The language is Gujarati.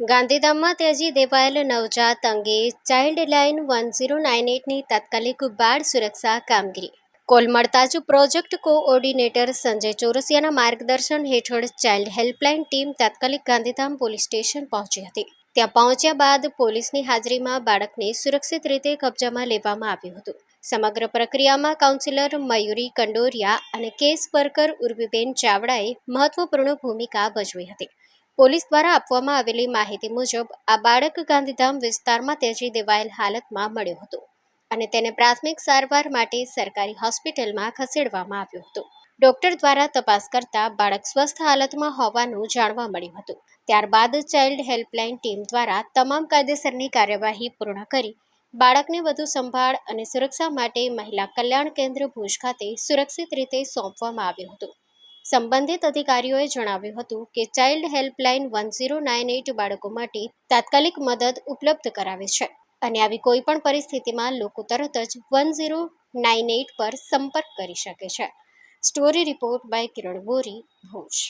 ગાંધીધામમાં ત્યજી દેવાયેલ નવજાત અંગે ચાઇલ્ડલાઇન 1098ની તાત્કાલિક બાળ સુરક્ષા કામગીરી. કોલ મળતા જ પ્રોજેક્ટ કોઓર્ડિનેટર સંજય ચોરસિયાના માર્ગદર્શન હેઠળ ચાઇલ્ડ હેલ્પલાઇન ટીમ તાત્કાલિક ગાંધીધામ પોલીસ સ્ટેશન પહોંચી હતી. ત્યાં પહોંચ્યા બાદ પોલીસની હાજરીમાં બાળકને સુરક્ષિત રીતે કબજામાં લેવામાં આવ્યું હતું. સમગ્ર પ્રક્રિયામાં કાઉન્સિલર મયુરી કંડોરિયા અને કેસ વર્કર ઉર્વીબેન ચાવડાએ મહત્વપૂર્ણ ભૂમિકા ભજવી હતી. પોલીસ દ્વારા આપવામાં આવેલી માહિતી મુજબ આ બાળક ગાંધીધામ વિસ્તારમાં ત્યજી દેવાયેલ હાલતમાં મળ્યું હતું અને તેને પ્રાથમિક સારવાર માટે સરકારી હોસ્પિટલમાં ખસેડવામાં આવ્યું હતું. ડોક્ટર દ્વારા તપાસ કરતા બાળક સ્વસ્થ હાલતમાં હોવાનું જાણવા મળ્યું હતું. ત્યારબાદ ચાઇલ્ડ હેલ્પલાઇન ટીમ દ્વારા તમામ કાયદેસરની કાર્યવાહી પૂર્ણ કરી બાળકને વધુ સંભાળ અને સુરક્ષા માટે મહિલા કલ્યાણ કેન્દ્ર ભુજ ખાતે સુરક્ષિત રીતે સોંપવામાં આવ્યું હતું. સંબંધિત અધિકારીઓએ જણાવ્યું હતું કે ચાઇલ્ડ હેલ્પલાઇન 1098 બાળકો માટે તાત્કાલિક મદદ ઉપલબ્ધ કરાવે છે અને આવી કોઈ પણ પરિસ્થિતિમાં લોકો તરત જ 1098 પર સંપર્ક કરી શકે છે. સ્ટોરી રિપોર્ટ બાય કિરણ બોરી, ભુજ.